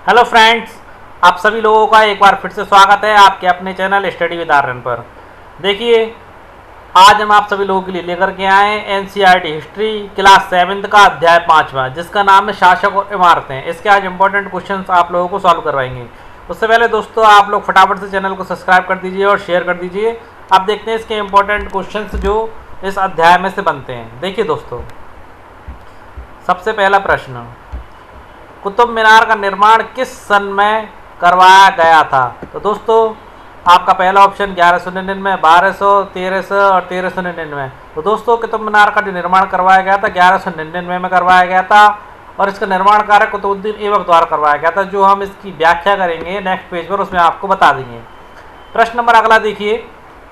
Hello friends, आप सभी लोगों का एक बार फिर से स्वागत है आपके अपने चैनल स्टडी विद आर्यन पर। देखिए, आज हम आप सभी लोगों के लिए लेकर के आए एनसीईआरटी हिस्ट्री क्लास 7 का अध्याय 5वां, जिसका नाम है शासक और इमारतें। इसके आज इंपॉर्टेंट क्वेश्चंस आप लोगों को सॉल्व करवाएंगे। उससे पहले दोस्तों, आप लोग फटाफट से चैनल को सब्सक्राइब कर दीजिए और शेयर कर दीजिए। आप देखते हैं इसके इंपॉर्टेंट क्वेश्चंस जो इस अध्याय में से बनते हैं। देखिए दोस्तों, सबसे पहला प्रश्न, कुतुब मीनार का निर्माण किस सन में करवाया गया था? तो दोस्तों, आपका पहला ऑप्शन 1199, 1200, 1300 और 1399। तो दोस्तों, कुतुब मीनार का जो निर्माण करवाया गया था 1199 में करवाया गया था और इसका निर्माण कार्य कुतुबुद्दीन ऐबक द्वारा करवाया गया था, जो हम इसकी व्याख्या करेंगे नेक्स्ट पेज पर, उसमें आपको बता देंगे। प्रश्न नंबर अगला देखिए,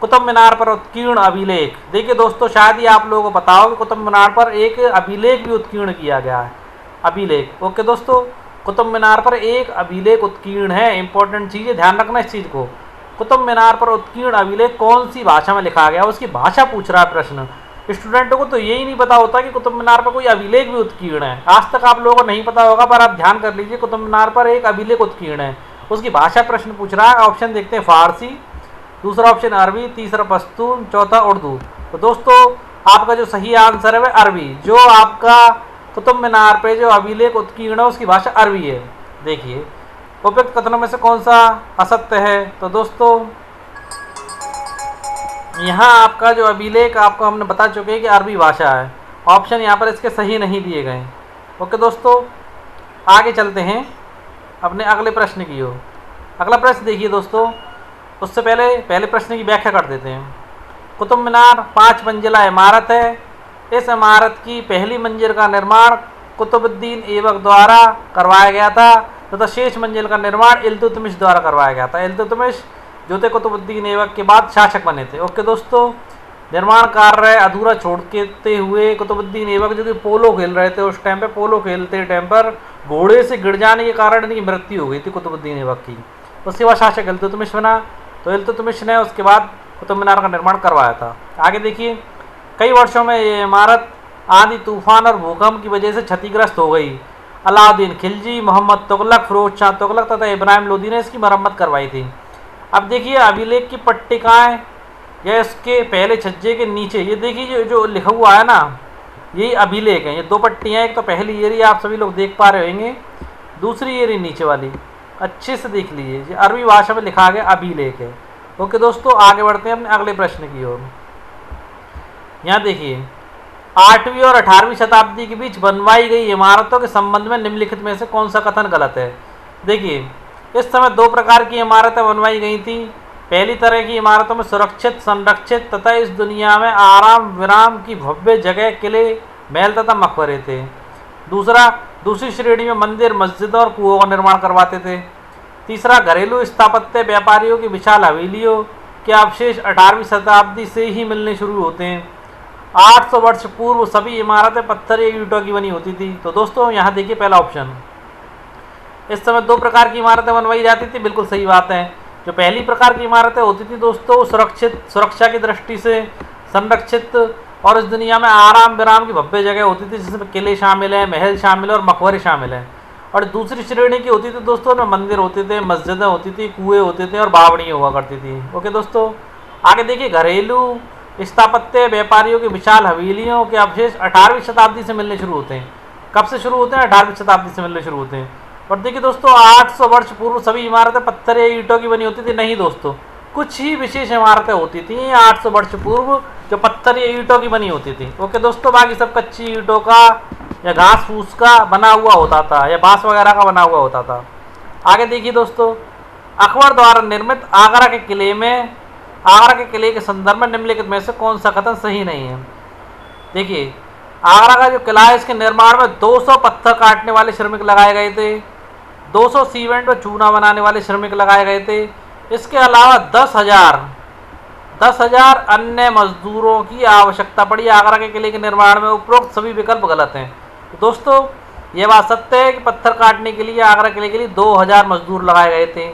कुतुब मीनार पर उत्कीर्ण अभिलेख। देखिए दोस्तों, शायद ही आप लोगों को पता हो कि कुतुब मीनार पर एक अभिलेख भी उत्कीर्ण किया गया है। अभिलेख, ओके दोस्तों, कुतुब मीनार पर एक अभिलेख उत्कीर्ण है। इंपॉर्टेंट चीज़ है, ध्यान रखना इस चीज़ को। कुतुब मीनार पर उत्कीर्ण अभिलेख कौन सी भाषा में लिखा गया, उसकी भाषा पूछ रहा है प्रश्न। स्टूडेंटों को तो यही नहीं पता होता कि कुतुब मीनार पर कोई अभिलेख भी उत्कीर्ण है। आज तक आप लोगों को नहीं पता होगा, पर आप ध्यान कर लीजिए, कुतुब मीनार पर एक अभिलेख उत्कीर्ण है, उसकी भाषा प्रश्न पूछ रहा है। ऑप्शन देखते हैं, फारसी, दूसरा ऑप्शन अरबी, तीसरा पश्तून, चौथा उर्दू। तो दोस्तों, आपका जो सही आंसर है वह अरबी। जो आपका कुतुब मीनार पे जो अभिलेख उत्कीर्ण है उसकी भाषा अरबी है। देखिए, उपयुक्त कथनों में से कौन सा असत्य है? तो दोस्तों, यहाँ आपका जो अभिलेख आपको हमने बता चुके हैं कि अरबी भाषा है। ऑप्शन यहाँ पर इसके सही नहीं दिए गए। ओके दोस्तों, आगे चलते हैं अपने अगले प्रश्न की ओर। अगला प्रश्न देखिए दोस्तों, उससे पहले प्रश्न की व्याख्या कर देते हैं। कुतुब मीनार 5 मंजिला इमारत है। इस इमारत की पहली मंजिल का निर्माण कुतुबुद्दीन ऐबक द्वारा करवाया गया था तथा शेष मंजिल का निर्माण इल्तुतमिश द्वारा करवाया गया था। इल्तुतमिश जो थे कुतुबुद्दीन ऐबक के बाद शासक बने थे। ओके दोस्तों, निर्माण कार्य अधूरा छोड़ते हुए कुतुबुद्दीन ऐबक, जो कि पोलो खेल रहे थे उस टाइम पे, पोलो खेलते टाइम पर घोड़े से गिर जाने के कारण इनकी मृत्यु हो गई थी कुतुबुद्दीन ऐबक की। उसके बाद शासक इल्तुतमिश बना, तो इल्तुतमिश ने उसके बाद कुतुब मीनार का निर्माण करवाया था। आगे देखिए, कई वर्षों में ये इमारत आंधी, तूफान और भूकंप की वजह से क्षतिग्रस्त हो गई। अलाउद्दीन खिलजी, मोहम्मद तुगलक, फिरोज शाह तुगलक तथा इब्राहिम लोदी ने इसकी मरम्मत करवाई थी। अब देखिए, अभिलेख की पट्टिकाएं या इसके पहले छज्जे के नीचे, ये देखिए जो लिखा हुआ है ना, यही अभिलेख है। ये दो पट्टियाँ, एक तो पहली एरी आप सभी लोग देख पा रहे होंगे, दूसरी एरी नीचे वाली, अच्छे से देख लीजिए, ये अरबी भाषा में लिखा गया अभिलेख है। ओके दोस्तों, आगे बढ़ते हैं अपने अगले प्रश्न की ओर। यहाँ देखिए, 8वीं और 18वीं शताब्दी के बीच बनवाई गई इमारतों के संबंध में निम्नलिखित में से कौन सा कथन गलत है? देखिए, इस समय दो प्रकार की इमारतें बनवाई गई थी। पहली तरह की इमारतों में सुरक्षित, संरक्षित तथा इस दुनिया में आराम विराम की भव्य जगह, किले, महल तथा मकबरे थे। दूसरी श्रेणी में मंदिर, मस्जिद और कुओं का निर्माण करवाते थे। तीसरा, घरेलू स्थापत्य, व्यापारियों की विशाल हवेलियों के अवशेष 18वीं शताब्दी से ही मिलने शुरू होते हैं। 800 वर्ष पूर्व सभी इमारतें पत्थर या ईंटों की बनी होती थी। तो दोस्तों, यहाँ देखिए पहला ऑप्शन, इस समय दो प्रकार की इमारतें बनवाई जाती थी, बिल्कुल सही बात है। जो पहली प्रकार की इमारतें होती थी दोस्तों, सुरक्षा की दृष्टि से संरक्षित और इस दुनिया में आराम विराम की भव्य जगह होती थी, जिसमें किले शामिल हैं, महल शामिल और मकबरे शामिल हैं। और दूसरी श्रेणी की होती थी दोस्तों, में मंदिर होते थे, मस्जिदें होती थी, कुएँ होते थे और बावड़ियाँ हुआ करती थी। ओके दोस्तों, आगे देखिए, घरेलू स्थापत्य, व्यापारियों की विशाल हवेलियों के अवशेष 18वीं शताब्दी से मिलने शुरू होते हैं। कब से शुरू होते हैं? 18वीं शताब्दी से मिलने शुरू होते हैं। और देखिए दोस्तों, 800 वर्ष पूर्व सभी इमारतें पत्थर या ईंटों की बनी होती थी। नहीं दोस्तों, कुछ ही विशेष इमारतें होती थी 800 वर्ष पूर्व जो पत्थर या ईंटों की बनी होती थी। ओके दोस्तों, बाकी सब कच्ची ईंटों का या घास फूस का बना हुआ होता था या बांस वगैरह का बना हुआ होता था। आगे देखिए दोस्तों, अकबर द्वारा निर्मित आगरा के किले के संदर्भ में निम्नलिखित में से कौन सा कथन सही नहीं है? देखिए, आगरा का जो किला है, इसके निर्माण में 200 पत्थर काटने वाले श्रमिक लगाए गए थे, 200 सीमेंट और चूना बनाने वाले श्रमिक लगाए गए थे। इसके अलावा 10,000 अन्य मजदूरों की आवश्यकता पड़ी आगरा के किले के निर्माण में। उपरोक्त सभी विकल्प गलत हैं। तो दोस्तों, यह बात सत्य है कि पत्थर काटने के लिए आगरा किले के लिए 2000 मजदूर लगाए गए थे।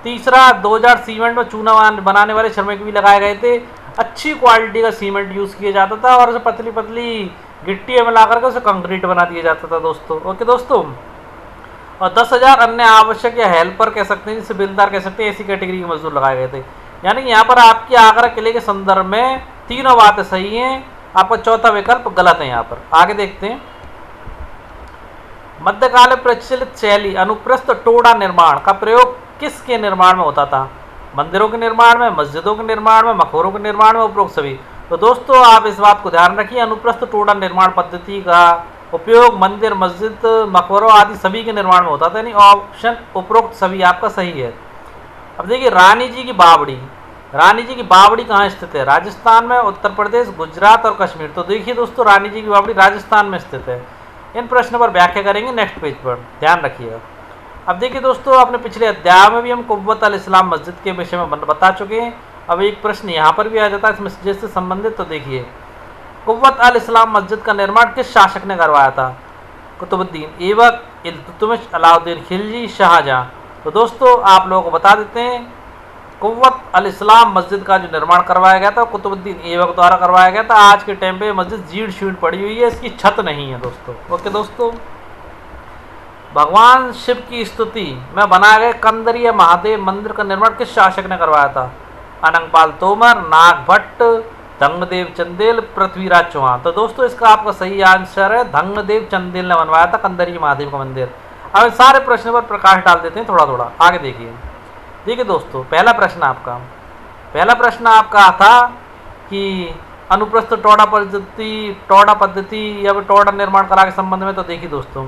तीसरा, 2000 सीमेंट और चूना बनाने वाले श्रमिक भी लगाए गए थे। अच्छी क्वालिटी का सीमेंट यूज़ किया जाता था और उसे पतली पतली गिट्टी में मिला करके उसे कंक्रीट बना दिया जाता था दोस्तों। ओके दोस्तों, और 10,000 अन्य आवश्यक या हेल्पर कह सकते हैं, जिसे बेलदार कह सकते हैं, ऐसी कैटेगरी के मजदूर लगाए गए थे। यानी कि यहाँ पर आपकी आगरा किले के संदर्भ में तीनों बातें सही हैं, आपका चौथा विकल्प गलत है। यहाँ पर आगे देखते हैं। मध्यकाल में प्रचलित शैली अनुप्रस्थ टोड़ा निर्माण का प्रयोग किसके निर्माण में होता था? मंदिरों के निर्माण में, मस्जिदों के निर्माण में, मकबरों के निर्माण में, उपरोक्त सभी। तो दोस्तों आप इस बात को ध्यान रखिए, अनुप्रस्थ टोड़ा निर्माण पद्धति का उपयोग मंदिर, मस्जिद, मकबरों आदि सभी के निर्माण में होता था। यानी ऑप्शन उपरोक्त सभी आपका सही है। अब देखिए रानी जी की बावड़ी, रानी जी की बावड़ी कहाँ स्थित है? राजस्थान में, उत्तर प्रदेश, गुजरात और कश्मीर। तो देखिए दोस्तों रानी जी की बावड़ी राजस्थान में स्थित है। इन प्रश्नों पर व्याख्या करेंगे नेक्स्ट पेज पर, ध्यान रखिएगा। अब देखिए दोस्तों अपने पिछले अध्याय में भी हम कुव्वत अल इस्लाम मस्जिद के विषय में बता चुके हैं। अब एक प्रश्न यहाँ पर भी आ जाता है इस मस्जिद से संबंधित। तो देखिए कुव्वत अल इस्लाम मस्जिद का निर्माण किस शासक ने करवाया था? कुतुबुद्दीन ऐबक, इल्तुतमिश, अलाउद्दीन खिलजी, शाहजहां। तो दोस्तों आप लोगों को बता देते हैं कुव्वत अल इस्लाम मस्जिद का जो निर्माण करवाया गया था कुतुबुद्दीन ऐबक द्वारा करवाया गया था। आज के टाइम पे मस्जिद जीर्ण शीर्ण पड़ी हुई है, इसकी छत नहीं है दोस्तों। ओके दोस्तों, भगवान शिव की स्तुति में बनाए गए कंदरीय महादेव मंदिर का निर्माण किस शासक ने करवाया था? अनंगपाल तोमर, नागभट्ट, धंगदेव चंदेल, पृथ्वीराज चौहान। तो दोस्तों इसका आपका सही आंसर है धंगदेव चंदेल ने बनवाया था कंदरीय महादेव का मंदिर। अब सारे प्रश्न पर प्रकाश डाल देते हैं थोड़ा थोड़ा। आगे देखिए दोस्तों पहला प्रश्न आपका था कि अनुप्रस्थ टोड़ा पद्धति या टोड़ा निर्माण कला के संबंध में। तो देखिए दोस्तों,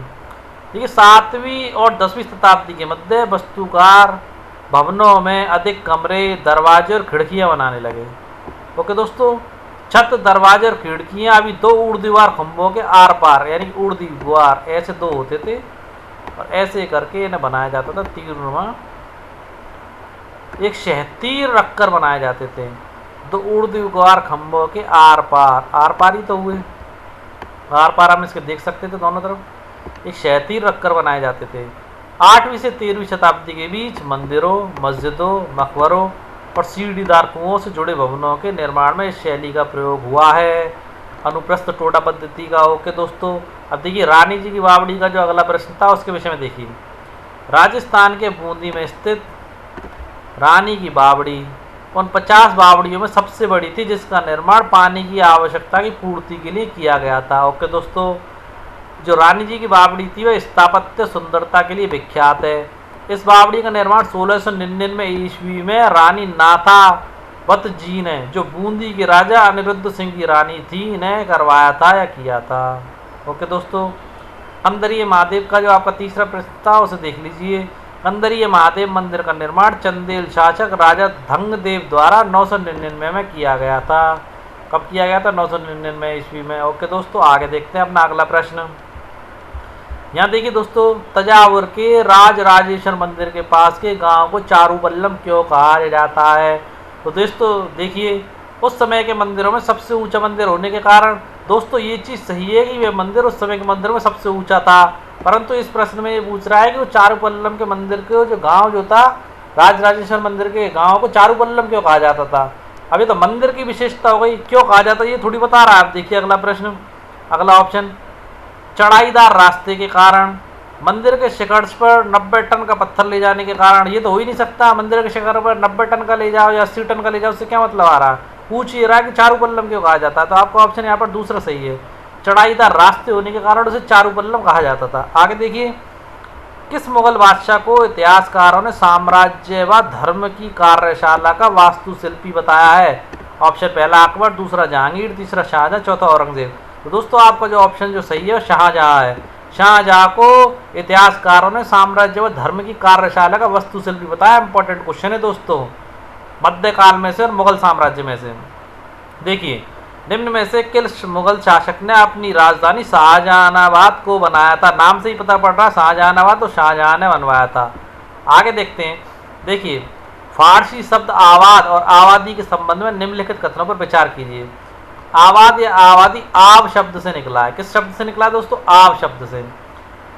देखिए 7वीं और 10वीं शताब्दी के मध्य वस्तुकार भवनों में अधिक कमरे, दरवाजे और खिड़कियां बनाने लगे। ओके दोस्तों, छत, दरवाजे और खिड़कियां अभी 2 ऊर्ध्वाधर खंभों के आर पार, यानी ऊर्ध्वाधर ऐसे 2 होते थे और ऐसे करके इन्हें बनाया जाता था तीरनुमा, एक क्षैतिज रखकर बनाए जाते थे। 2 ऊर्ध्वाधर खंभों के आर पार ही तो हुए, आर पार हम इसके देख सकते थे दोनों तरफ, एक क्षैतिज रखकर बनाए जाते थे। 8वीं से 13वीं शताब्दी के बीच मंदिरों, मस्जिदों, मकबरों और सीढ़ीदार कुओं से जुड़े भवनों के निर्माण में इस शैली का प्रयोग हुआ है, अनुप्रस्थ टोड़ा पद्धति का। ओके दोस्तों, अब देखिए रानी जी की बावड़ी का जो अगला प्रश्न था उसके विषय में देखिए। राजस्थान के बूंदी में स्थित रानी की बावड़ी उन 50 बावड़ियों में सबसे बड़ी थी जिसका निर्माण पानी की आवश्यकता की पूर्ति के लिए किया गया था। ओके दोस्तों, जो रानी जी की बावड़ी थी वह स्थापत्य सुंदरता के लिए विख्यात है। इस बावड़ी का निर्माण 1699 ईस्वी में रानी नाथावत जी ने, जो बूंदी के राजा अनिरुद्ध सिंह की रानी थी, ने करवाया था या किया था। ओके दोस्तों, कंदरीय महादेव का जो आपका तीसरा प्रश्न था उसे देख लीजिए। कंदरीय महादेव मंदिर का निर्माण चंदेल शासक राजा धंगदेव द्वारा 999 में किया गया था। कब किया गया था? 999 ईस्वी में। ओके दोस्तों, आगे देखते हैं अपना अगला प्रश्न। यहाँ देखिए दोस्तों, तंजावुर के राज राजेश्वर मंदिर के पास के गांव को चारुबल्लम क्यों कहा जाता है? तो दोस्तों देखिए, उस समय के मंदिरों में सबसे ऊंचा मंदिर होने के कारण दोस्तों ये चीज़ सही है कि वह मंदिर उस समय के मंदिर में सबसे ऊंचा था। परंतु इस प्रश्न में ये पूछ रहा है कि वो चारुबल्लम के मंदिर के जो गांव जो था, राज राजेश्वर मंदिर के गांव को चारुबल्लम क्यों कहा जाता था? अभी तो मंदिर की विशेषता हो गई, क्यों कहा जाता है ये थोड़ी बता रहा है। आप देखिए अगला प्रश्न, अगला ऑप्शन, चढ़ाईदार रास्ते के कारण, मंदिर के शिखर पर 90 टन का पत्थर ले जाने के कारण। ये तो हो ही नहीं सकता, मंदिर के शिखर पर 90 टन का ले जाओ या 80 टन का ले जाओ, उससे क्या मतलब आ रहा है? पूछ ये रहा है कि चारुबल्लम क्यों कहा जाता है। तो आपका ऑप्शन यहाँ पर दूसरा सही है, चढ़ाईदार रास्ते होने के कारण उसे चारुबल्लम कहा जाता था। आगे देखिए, किस मुगल बादशाह को इतिहासकारों ने साम्राज्य व धर्म की कार्यशाला का वास्तुशिल्पी बताया है? ऑप्शन पहला अकबर, दूसरा जहांगीर, तीसरा शाहजहां, चौथा औरंगजेब। तो दोस्तों आपका जो ऑप्शन जो सही है वो शाहजहां है। शाहजहां को इतिहासकारों ने साम्राज्य व धर्म की कार्यशाला का वास्तुशिल्पी बताया। इंपॉर्टेंट क्वेश्चन है दोस्तों, मध्यकाल में से और मुगल साम्राज्य में से। देखिए, निम्न में से किस मुगल शासक ने अपनी राजधानी शाहजहानाबाद को बनाया था? नाम से ही पता पड़ रहा है शाहजहानाबाद, तो शाहजहां ने बनवाया था। आगे देखते हैं। देखिए, फारसी शब्द आवाद और आबादी के संबंध में निम्नलिखित कथनों पर विचार कीजिए। आवाद या आबादी आब शब्द से निकला है। किस शब्द से निकला है दोस्तों? आब शब्द से।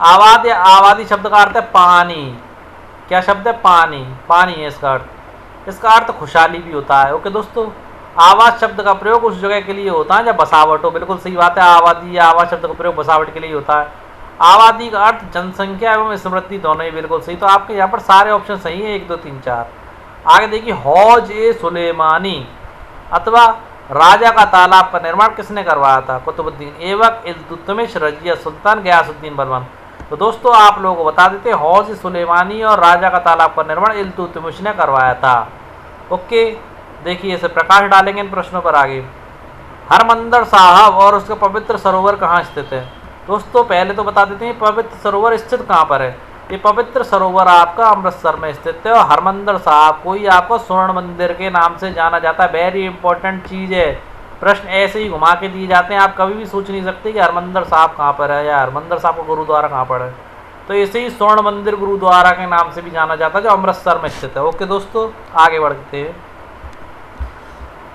आवाद या आबादी शब्द का अर्थ है पानी। क्या शब्द है? पानी, पानी है इसका अर्थ। इसका अर्थ खुशहाली भी होता है। ओके दोस्तों, आवास शब्द का प्रयोग उस जगह के लिए होता है जब बसावट हो। बिल्कुल सही बात है, आबादी या आवास शब्द का प्रयोग बसावट के लिए होता है। आबादी का अर्थ जनसंख्या एवं समृद्धि दोनों ही बिल्कुल सही। तो आपके यहाँ पर सारे ऑप्शन सही है, 1 2 3 4। आगे देखिए, हौज ए सुलेमानी अथवा राजा का तालाब का निर्माण किसने करवाया था? कुतुबुद्दीन ऐबक, इल्तुतमिश, रजिया सुल्तान, गयासुद्दीन बलबन। तो दोस्तों आप लोगों को बता देते हैं, हौज ए सुलेमानी और राजा का तालाब का निर्माण इल्तुतमिश ने करवाया था। ओके, देखिए इसे प्रकाश डालेंगे इन प्रश्नों पर आगे। हरमंदिर साहब और उसका पवित्र सरोवर कहाँ स्थित है? दोस्तों पहले तो बता देते हैं पवित्र सरोवर स्थित कहाँ पर है। ये पवित्र सरोवर आपका अमृतसर में स्थित है। और हरमंदिर साहब को ही आपको स्वर्ण मंदिर के नाम से जाना जाता है। वेरी इंपॉर्टेंट चीज़ है, प्रश्न ऐसे ही घुमा के दिए जाते हैं, आप कभी भी सोच नहीं सकते कि हरमंदिर साहब कहाँ पर है या हरमंदिर साहब का गुरुद्वारा कहाँ पर है। तो ऐसे ही स्वर्ण मंदिर गुरुद्वारा के नाम से भी जाना जाता है, जो अमृतसर में स्थित है। ओके दोस्तों, आगे बढ़ते हैं।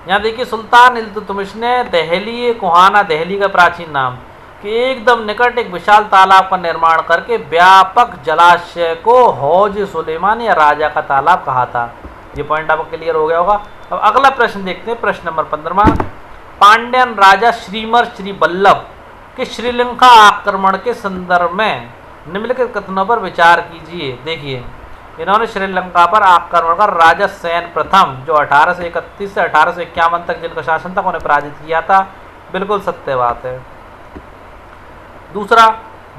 यहाँ देखिए, सुल्तान इल्तुतमिश ने दहली कोहाना, दहली का प्राचीन नाम, कि एकदम निकट एक विशाल तालाब का निर्माण करके व्यापक जलाशय को हौज सुलेमान या राजा का तालाब कहा था। ये पॉइंट आपको क्लियर हो गया होगा। अब अगला प्रश्न देखते हैं, प्रश्न नंबर 15। पांड्यन राजा श्रीमर श्रीवल्लभ के श्रीलंका आक्रमण के संदर्भ में निम्नलिखित कथनों पर विचार कीजिए। देखिए, इन्होंने श्रीलंका पर आक्रमण कर राजा सेन प्रथम, जो 1831 से 1851 तक जिनका शासन था, उन्हें पराजित किया था। बिल्कुल सत्य बात है। दूसरा,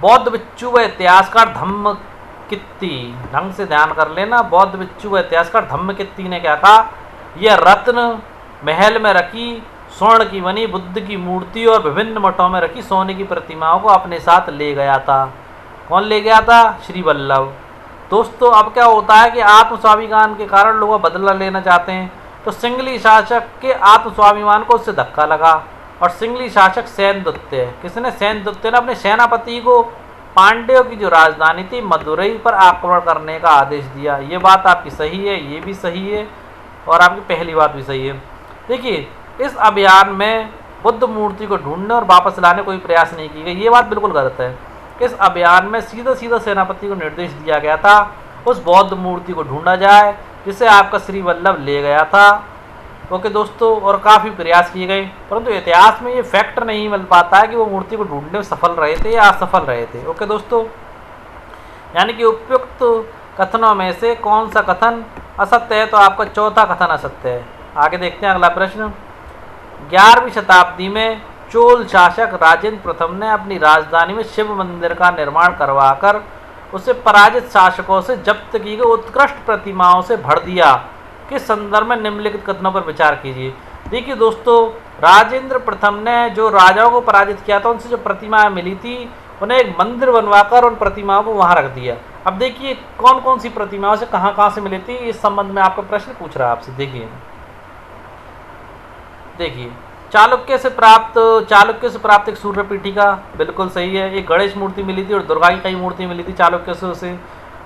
बौद्ध भिक्षु व इतिहासकार धम्मकित्ती, ढंग से ध्यान कर लेना, बौद्ध भिक्षु व इतिहासकार धम्मकित्ती ने क्या कहा? यह रत्न महल में रखी स्वर्ण की बनी बुद्ध की मूर्ति और विभिन्न मठों में रखी सोने की प्रतिमाओं को अपने साथ ले गया था। कौन ले गया था? श्रीवल्लभ। दोस्तों अब क्या होता है कि आत्मस्वाभिमान के कारण लोग बदला लेना चाहते हैं, तो सिंगली शासक के आत्मस्वाभिमान को उससे धक्का लगा और सिंगली शासक सेनदुत्य, किसने? सेनदुत्य ने अपने सेनापति को पांड्यों की जो राजधानी थी मदुरई पर आक्रमण करने का आदेश दिया। ये बात आपकी सही है, ये भी सही है और आपकी पहली बात भी सही है। देखिए, इस अभियान में बुद्ध मूर्ति को ढूंढने और वापस लाने कोई प्रयास नहीं की गई, ये बात बिल्कुल गलत है। इस अभियान में सीधा सीधा सेनापति को निर्देश दिया गया था उस बौद्ध मूर्ति को ढूंढा जाए जिसे आपका श्रीवल्लभ ले गया था। ओके दोस्तों, और काफ़ी प्रयास किए गए, परंतु इतिहास में ये फैक्ट नहीं मिल पाता है कि वो मूर्ति को ढूंढने में सफल रहे थे या असफल रहे थे। ओके दोस्तों, यानी कि उपयुक्त कथनों में से कौन सा कथन असत्य है? तो आपका चौथा कथन असत्य है। आगे देखते हैं अगला प्रश्न। 11वीं शताब्दी में चोल शासक राजेंद्र प्रथम ने अपनी राजधानी में शिव मंदिर का निर्माण करवाकर उसे पराजित शासकों से जब्त की गई उत्कृष्ट प्रतिमाओं से भर दिया। किस संदर्भ में निम्नलिखित कथनों पर विचार कीजिए। देखिए दोस्तों, राजेंद्र प्रथम ने जो राजाओं को पराजित किया था, उनसे जो प्रतिमाएं मिली थी, उन्हें एक मंदिर बनवाकर उन प्रतिमाओं को वहां रख दिया। अब देखिए कौन कौन सी प्रतिमाओं से कहां से मिली थी, इस संबंध में आपका प्रश्न पूछ रहा है आपसे। देखिए, चालुक्य से प्राप्त एक सूर्य पीठिका, बिल्कुल सही है। एक गणेश मूर्ति मिली थी और दुर्गा की कई मूर्ति मिली थी चालुक्य से उसे,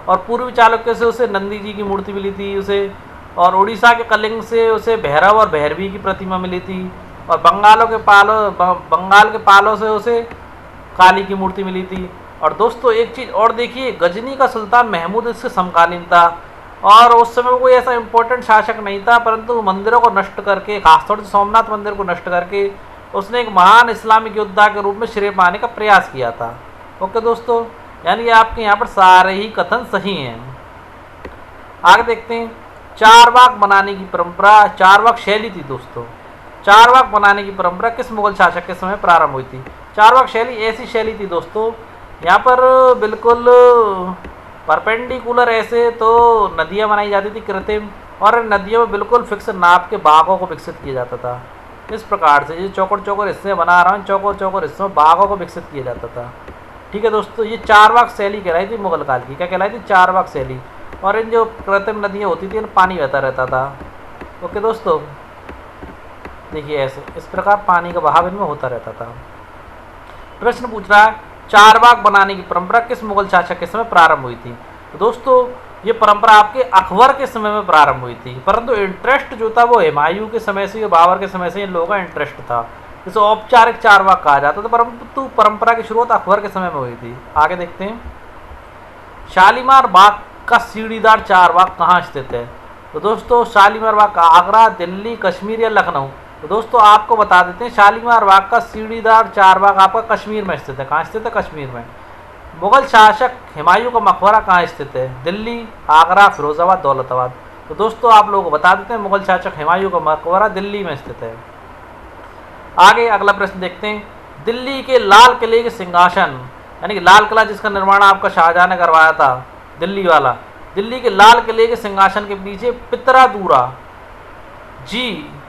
और पूर्वी चालुक्य से उसे नंदी जी की मूर्ति मिली थी उसे, और उड़ीसा के कलिंग से उसे भैरव और भैरवी की प्रतिमा मिली थी, और बंगाल के पालों से उसे काली की मूर्ति मिली थी। और दोस्तों एक चीज़ और देखिए, गजनी का सुल्तान महमूद इससे समकालीन था और उस समय कोई ऐसा इंपॉर्टेंट शासक नहीं था, परंतु मंदिरों को नष्ट करके, खासतौर से सोमनाथ मंदिर को नष्ट करके, उसने एक महान इस्लामिक योद्धा के रूप में श्रेय पाने का प्रयास किया था। ओके दोस्तों, यानी आपके यहाँ पर सारे ही कथन सही हैं। आगे देखते हैं, चारवाक बनाने की परंपरा, चारवाक शैली थी दोस्तों। चारवाक बनाने की परंपरा किस मुगल शासक के समय प्रारंभ हुई थी? चारवाक शैली ऐसी शैली थी दोस्तों, यहाँ पर बिल्कुल परपेंडिकुलर ऐसे तो नदियाँ बनाई जाती थी कृत्रिम, और नदियों में बिल्कुल फिक्स नाप के बागों को विकसित किया जाता था। इस प्रकार से ये चौकोर हिस्से बना रहा हूँ, चौकोर हिस्सों में बागों को विकसित किया जाता था। ठीक है दोस्तों, ये चारवाक शैली कहलाई थी मुगल काल की। क्या कहलाई थी? चारवाक शैली। और इन जो कृत्रिम नदियाँ होती थी, इन पानी बहता रहता था। ओके दोस्तों, देखिए ऐसे इस प्रकार पानी का बहाव इनमें होता रहता था। प्रश्न पूछ रहा है, चारबाग बनाने की परंपरा किस मुगल शासक के समय प्रारंभ हुई थी? तो दोस्तों ये परंपरा आपके अकबर के समय में प्रारंभ हुई थी, परंतु इंटरेस्ट जो था वो हुमायूं के समय से, बाबर के समय से इन लोगों का इंटरेस्ट था, जिसे औपचारिक चारबाग कहा जाता था, परंतु परंपरा की शुरुआत अकबर के समय में हुई थी। आगे देखते हैं, शालीमार बाग का सीढ़ीदार चारबाग कहाँ स्थित है? तो दोस्तों शालीमार बाग का आगरा, दिल्ली, कश्मीर या लखनऊ? तो दोस्तों आपको बता देते हैं, शालीमार बाग का सीढ़ीदार चारबाग आपका कश्मीर में स्थित है। कहाँ स्थित है? कश्मीर में। मुगल शासक हुमायूं का मकबरा कहाँ स्थित है? दिल्ली, आगरा, फिरोजाबाद, दौलताबाद। तो दोस्तों आप लोगों को बता देते हैं मुगल शासक हुमायूं का मकबरा दिल्ली में स्थित है। आगे अगला प्रश्न देखते हैं। दिल्ली के लाल किले के सिंहासन, यानी कि लाल किला जिसका निर्माण आपका शाहजहां ने करवाया था, दिल्ली वाला, दिल्ली के लाल किले के सिंहासन के पीछे पित्रादूरा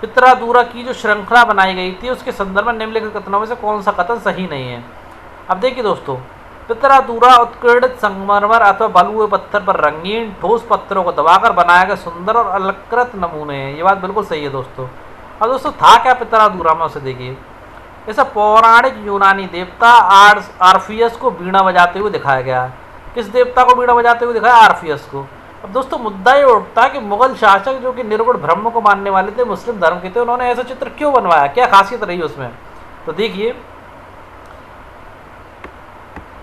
पित्रादूरा की जो श्रृंखला बनाई गई थी उसके संदर्भ में निम्नलिखित कथनों में से कौन सा कथन सही नहीं है? अब देखिए दोस्तों, पित्रादूरा उत्कीर्णित संगमरमर अथवा बलुए हुए पत्थर पर रंगीन ठोस पत्थरों को दबाकर बनाए गए सुंदर और अलंकृत नमूने हैं। ये बात बिल्कुल सही है दोस्तों। अब दोस्तों था क्या पित्रादूरा में, उसे देखिए। इसे पौराणिक यूनानी देवता आर्फियस को बीड़ा बजाते हुए दिखाया गया है। किस देवता को बीड़ा बजाते हुए दिखाया? आर्फियस को। अब दोस्तों मुद्दा ये उठता है कि मुगल शासक जो कि निर्गुण ब्रह्म को मानने वाले थे, मुस्लिम धर्म के थे, उन्होंने ऐसा चित्र क्यों बनवाया? क्या खासियत रही उसमें? तो देखिए,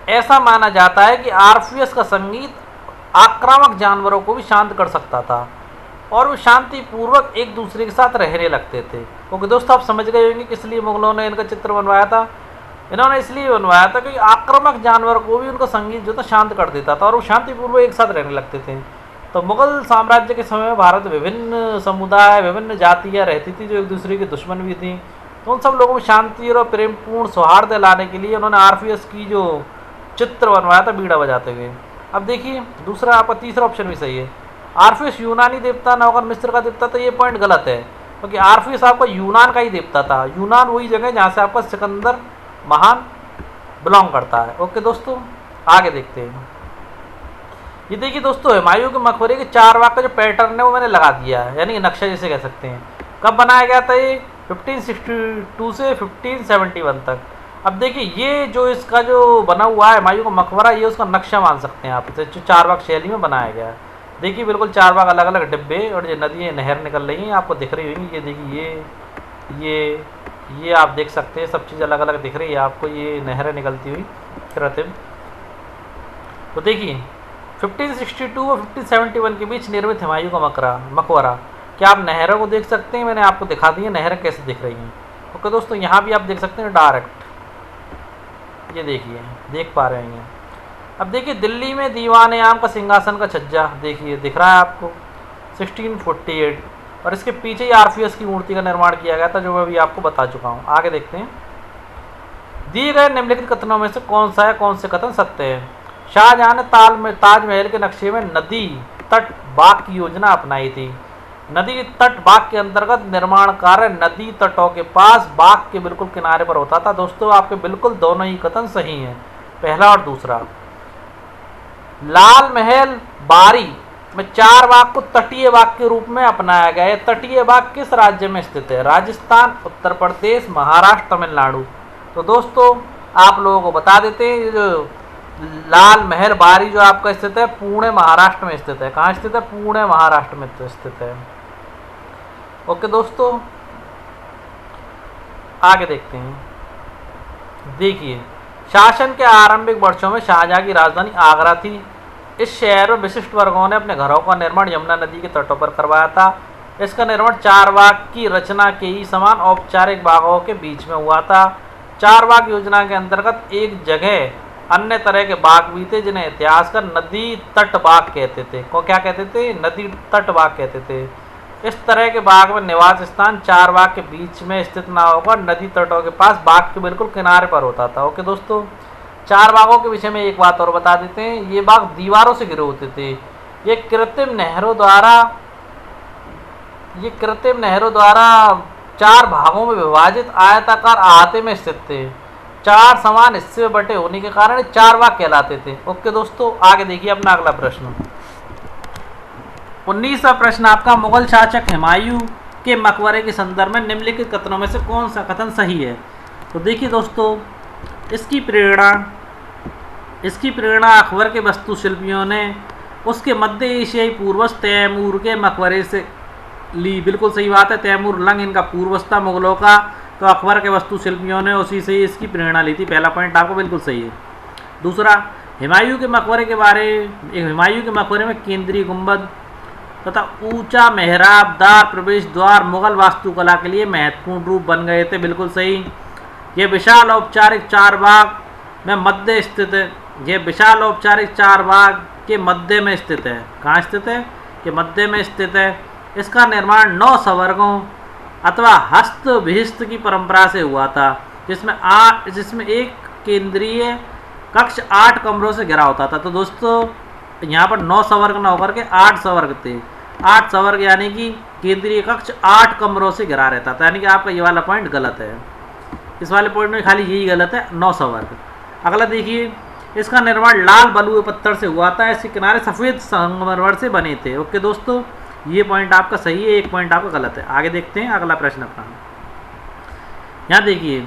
ऐसा माना जाता है कि आर्फियस का संगीत आक्रामक जानवरों को भी शांत कर सकता था और वो शांतिपूर्वक एक दूसरे के साथ रहने लगते थे। क्योंकि दोस्तों आप समझ गए होंगे किस लिए मुगलों ने इनका चित्र बनवाया था। इन्होंने इसलिए बनवाया था क्योंकि आक्रामक जानवर को भी उनका संगीत जो था शांत कर देता था और वो शांतिपूर्वक एक साथ रहने लगते थे। तो मुगल साम्राज्य के समय में भारत में विभिन्न समुदाय, विभिन्न जातियाँ रहती थी जो एक दूसरे की दुश्मन भी थी। तो उन सब लोगों में शांति और प्रेमपूर्ण सौहार्द लाने के लिए उन्होंने आर्फियस की जो चित्र बनवाया था बीड़ा बजाते हुए। अब देखिए दूसरा, आपका तीसरा ऑप्शन भी सही है। आर्फियस यूनानी देवता न होकर मिस्र का देवता, तो ये पॉइंट गलत है क्योंकि आर्फियस आपका यूनान का ही देवता था। यूनान वही जगह जहाँ से आपका सिकंदर महान बिलोंग करता है। ओके दोस्तों, आगे देखते हैं। ये देखिए दोस्तों, हुमायूं के मकबरे के चारबाग का जो पैटर्न है वो मैंने लगा दिया है, यानी नक्शा जैसे कह सकते हैं। कब बनाया गया था ये? 1562 से 1571 तक। अब देखिए ये जो इसका जो बना हुआ है हुमायूं का मकबरा, ये उसका नक्शा मान सकते हैं आप इसे, जो चारबाग शैली में बनाया गया है। देखिए बिल्कुल चारबाग अलग अलग डिब्बे और ये नदी नहर निकल रही हैं, आपको दिख रही होंगी। ये देखिए ये आप देख सकते हैं, सब चीज़ अलग अलग दिख रही है आपको, ये नहरें निकलती हुई कृत्रिम। तो देखिए 1562 और 1571 के बीच निर्मित हुमायूं का मकबरा। क्या आप नहरों को देख सकते हैं? मैंने आपको दिखा दी है नहरें कैसे दिख रही हैं। ओके दोस्तों, यहाँ भी आप देख सकते हैं डायरेक्ट, ये देखिए, देख पा रहे हैं। अब देखिए दिल्ली में दीवान आम का सिंहासन का छज्जा देखिए दिख रहा है आपको 1648, और इसके पीछे ही आर्फियस की मूर्ति का निर्माण किया गया था, जो मैं अभी आपको बता चुका हूँ। आगे देखते हैं। दिए गए निम्नलिखित कथनों में से कौन सा है, कौन से कथन सत्य है? शाहजहां ने ताजमहल के नक्शे में नदी तट बाग की योजना अपनाई थी। नदी तट बाग के अंतर्गत निर्माण कार्य नदी तटों के पास बाग के बिल्कुल किनारे पर होता था। दोस्तों आपके बिल्कुल दोनों ही कथन सही हैं, पहला और दूसरा। लाल महल बारी में चारबाग को तटीय बाग के रूप में अपनाया गया है। तटीय बाग किस राज्य में स्थित है? राजस्थान, उत्तर प्रदेश, महाराष्ट्र, तमिलनाडु। तो दोस्तों आप लोगों को बता देते हैं, जो लाल महल बारी जो आपका स्थित है पुणे महाराष्ट्र में स्थित है। कहाँ स्थित है? पुणे महाराष्ट्र में स्थित है। ओके दोस्तों, आगे देखते हैं। देखिए शासन के आरंभिक वर्षों में शाहजहां की राजधानी आगरा थी। इस शहर में विशिष्ट वर्गों ने अपने घरों का निर्माण यमुना नदी के तटों पर करवाया था। इसका निर्माण चारबाग की रचना के ही समान औपचारिक बागों के बीच में हुआ था। चारबाग योजना के अंतर्गत एक जगह अन्य तरह के बाग भी थे जिन्हें इतिहासकार नदी तट बाग कहते थे। को क्या कहते थे? नदी तट बाग कहते थे। इस तरह के बाग में निवास स्थान चारबाग के बीच में स्थित ना होकर नदी तटों के पास बाग के बिल्कुल किनारे पर होता था। ओके दोस्तों, चार बागों के विषय में एक बात और बता देते हैं। ये बाग दीवारों से घिरे होते थे। ये कृत्रिम नहरों द्वारा चार भागों में विभाजित आयताकार अहाते में स्थित थे। चार समान हिस्से में बटे होने के कारण चार बाग कहलाते थे। ओके दोस्तों, आगे देखिए अपना अगला प्रश्न। 19वां प्रश्न आपका, मुगल शासक हुमायूं के मकबरे के संदर्भ में निम्नलिखित कथनों में से कौन सा कथन सही है? तो देखिए दोस्तों, इसकी प्रेरणा अकबर के वास्तुशिल्पियों ने उसके मध्य एशियाई पूर्वज तैमूर के मकबरे से ली। बिल्कुल सही बात है, तैमूर लंग इनका पूर्वज था मुगलों का, तो अकबर के वास्तुशिल्पियों ने उसी से इसकी प्रेरणा ली थी। पहला पॉइंट आपको बिल्कुल सही है। दूसरा, हुमायूं के मकबरे में केंद्रीय गुंबद तथा ऊंचा मेहराबदार प्रवेश द्वार मुगल वास्तुकला के लिए महत्वपूर्ण रूप बन गए थे। बिल्कुल सही। ये विशाल औपचारिक चारबाग में मध्य स्थित ये विशाल औपचारिक चारबाग के मध्य में स्थित है। कहाँ स्थित है? कि मध्य में स्थित है। इसका निर्माण 9 संवर्गों अथवा हस्त विहिस्त की परंपरा से हुआ था, जिसमें एक केंद्रीय कक्ष 8 कमरों से घिरा होता था। तो दोस्तों यहाँ पर 9 संवर्ग न होकर के 8 संवर्ग थे। 8 संवर्ग यानी कि केंद्रीय कक्ष 8 कमरों से घिरा रहता था, यानी कि आपका ये वाला पॉइंट गलत है। इस वाले पॉइंट में खाली यही गलत है, 9 संवर्ग। अगला देखिए, इसका निर्माण लाल बलुए पत्थर से हुआ था, इसके किनारे सफ़ेद संगमरमर से बने थे। ओके दोस्तों, ये पॉइंट आपका सही है, एक पॉइंट आपका गलत है। आगे देखते हैं अगला प्रश्न अपना। यहाँ देखिए,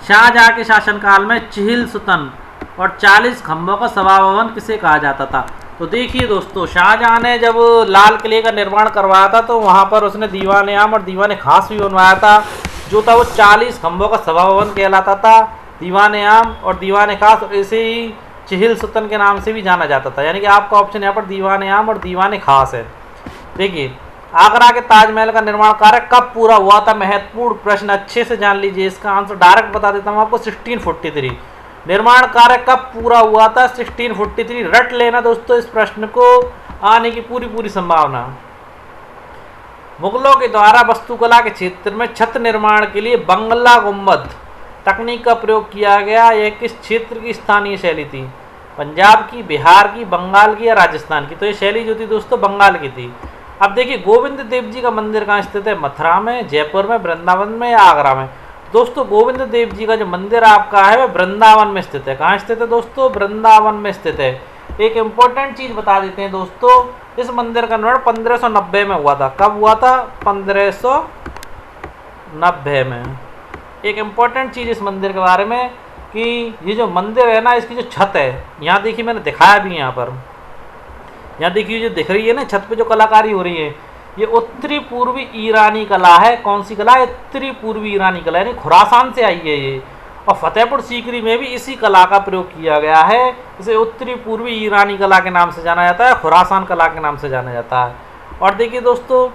शाहजहाँ के शासनकाल में चिहिल सुतन और 40 खंभों का सभा भवन किसे कहा जाता था? तो देखिए दोस्तों, शाहजहाँ ने जब लाल किले का निर्माण करवाया था तो वहाँ पर उसने दीवान आम और दीवान खास भी बनवाया था, जो था वो 40 खंभों का सभा भवन कहलाता था। दीवान आम और दीवान खास, ऐसे ही चिहिल सुतन के नाम से भी जाना जाता था, यानी कि आपका ऑप्शन यहाँ पर दीवान आम और दीवान खास है। देखिए, आगरा के ताजमहल का निर्माण कार्य कब पूरा हुआ था? महत्वपूर्ण प्रश्न, अच्छे से जान लीजिए। इसका आंसर डायरेक्ट बता देता हूँ आपको, 1643। निर्माण कार्य कब पूरा हुआ था? 1643। रट लेना दोस्तों इस प्रश्न को, आने की पूरी संभावना। मुगलों के द्वारा वास्तुकला के क्षेत्र में छत निर्माण के लिए बंगला गुंबद तकनीक का प्रयोग किया गया। यह किस क्षेत्र की स्थानीय शैली थी? पंजाब की, बिहार की, बंगाल की या राजस्थान की? तो ये शैली जो थी दोस्तों बंगाल की थी। अब देखिए, गोविंद देव जी का मंदिर कहाँ स्थित है? मथुरा में, जयपुर में, वृंदावन में या आगरा में? दोस्तों गोविंद देव जी का जो मंदिर आपका है वह वृंदावन में स्थित है। कहाँ स्थित है दोस्तों? वृंदावन में स्थित है। एक इम्पोर्टेंट चीज़ बता देते हैं दोस्तों, इस मंदिर का निर्माण 1590 में हुआ था। कब हुआ था? 1590 में। एक इम्पोर्टेंट चीज़ इस मंदिर के बारे में कि ये जो मंदिर है ना, इसकी जो छत है, यहाँ देखिए मैंने दिखाया भी यहाँ पर, यहाँ देखिए जो दिख रही है ना छत पे जो कलाकारी हो रही है, ये उत्तरी पूर्वी ईरानी कला है। कौन सी कला है? उत्तरी पूर्वी ईरानी कला, यानी खुरासान से आई है ये। और फतेहपुर सीकरी में भी इसी कला का प्रयोग किया गया है। इसे उत्तरी पूर्वी ईरानी कला के नाम से जाना जाता है, खुरासान कला के नाम से जाना जाता है। और देखिए दोस्तों,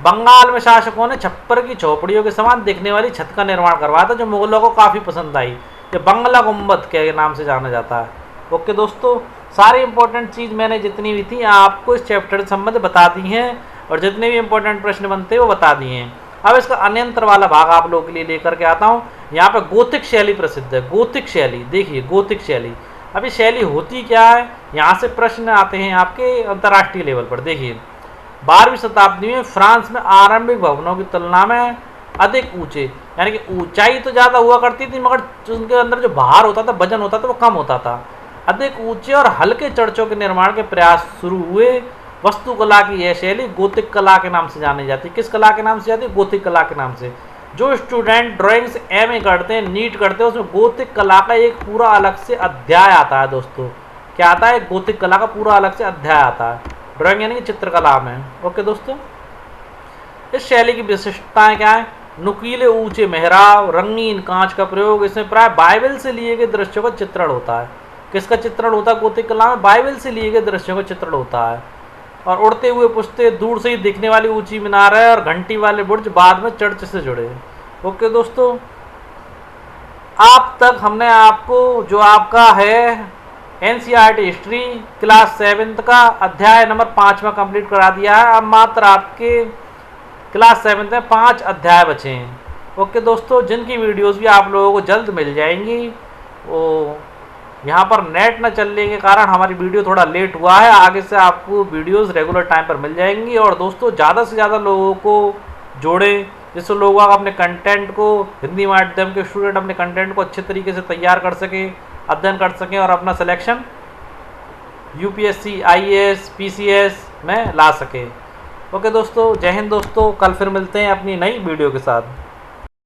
बंगाल में शासकों ने छप्पर की झोपड़ियों के समान दिखने वाली छत का निर्माण करवाया था, जो मुगलों को काफ़ी पसंद आई। ये बंगला गुंबद के नाम से जाना जाता है। ओके दोस्तों, सारी इंपॉर्टेंट चीज़ मैंने जितनी भी थी आपको इस चैप्टर से संबंध बता दी हैं, और जितने भी इंपॉर्टेंट प्रश्न बनते हैं वो बता दिए हैं। अब इसका अन्यंत्र वाला भाग आप लोगों के लिए लेकर के आता हूँ। यहाँ पर गोथिक शैली प्रसिद्ध है। गोथिक शैली, देखिए गोथिक शैली। अब ये शैली होती क्या है? यहाँ से प्रश्न आते हैं आपके अंतर्राष्ट्रीय लेवल पर। देखिए, 12वीं शताब्दी में फ्रांस में आरंभिक भवनों की तुलना में अधिक ऊंचे, यानी कि ऊंचाई तो ज़्यादा हुआ करती थी मगर उनके अंदर जो भार होता था, वजन होता था, वो कम होता था। अधिक ऊंचे और हल्के चर्चों के निर्माण के प्रयास शुरू हुए। वास्तुकला की यह शैली गोथिक कला के नाम से जानी जाती है। किस कला के नाम से जाती है? गोथिक कला के नाम से। जो स्टूडेंट ड्राइंग से MA करते हैं, नीट करते हैं, उसमें गोथिक कला का एक पूरा अलग से अध्याय आता है दोस्तों। क्या आता है? गोथिक कला का पूरा अलग से अध्याय आता है, ड्राइंग यानी कि चित्रकला में। ओके दोस्तों, इस शैली की विशिष्टताएं क्या है? नुकीले ऊंचे मेहराब, रंगीन कांच का प्रयोग। इसमें प्राय बाइबल से लिए गए दृश्यों का चित्रण होता है। किसका चित्रण होता है गोथिक कला में? बाइबल से लिए गए दृश्यों का चित्रण होता है। और उड़ते हुए पुश्ते, दूर से ही दिखने वाली ऊंची मीनारें और घंटी वाले बुर्ज बाद में चर्च से जुड़े। ओके दोस्तों, आप तक हमने आपको जो आपका है NCERT हिस्ट्री क्लास 7th का अध्याय नंबर 5 में कंप्लीट करा दिया है। अब मात्र आपके क्लास 7th में 5 अध्याय बचे हैं। ओके दोस्तों, जिनकी वीडियोस भी आप लोगों को जल्द मिल जाएंगी। वो यहाँ पर नेट न चलने के कारण हमारी वीडियो थोड़ा लेट हुआ है। आगे से आपको वीडियोस रेगुलर टाइम पर मिल जाएंगी। और दोस्तों, ज़्यादा से ज़्यादा लोगों को जोड़ें, जिससे लोग अपने कंटेंट को, हिंदी माध्यम के स्टूडेंट अपने कंटेंट को अच्छे तरीके से तैयार कर सकें, अध्ययन कर सकें और अपना सिलेक्शन UPSC, IAS, PCS में ला सकें। ओके दोस्तों, जय हिंद दोस्तों। कल फिर मिलते हैं अपनी नई वीडियो के साथ।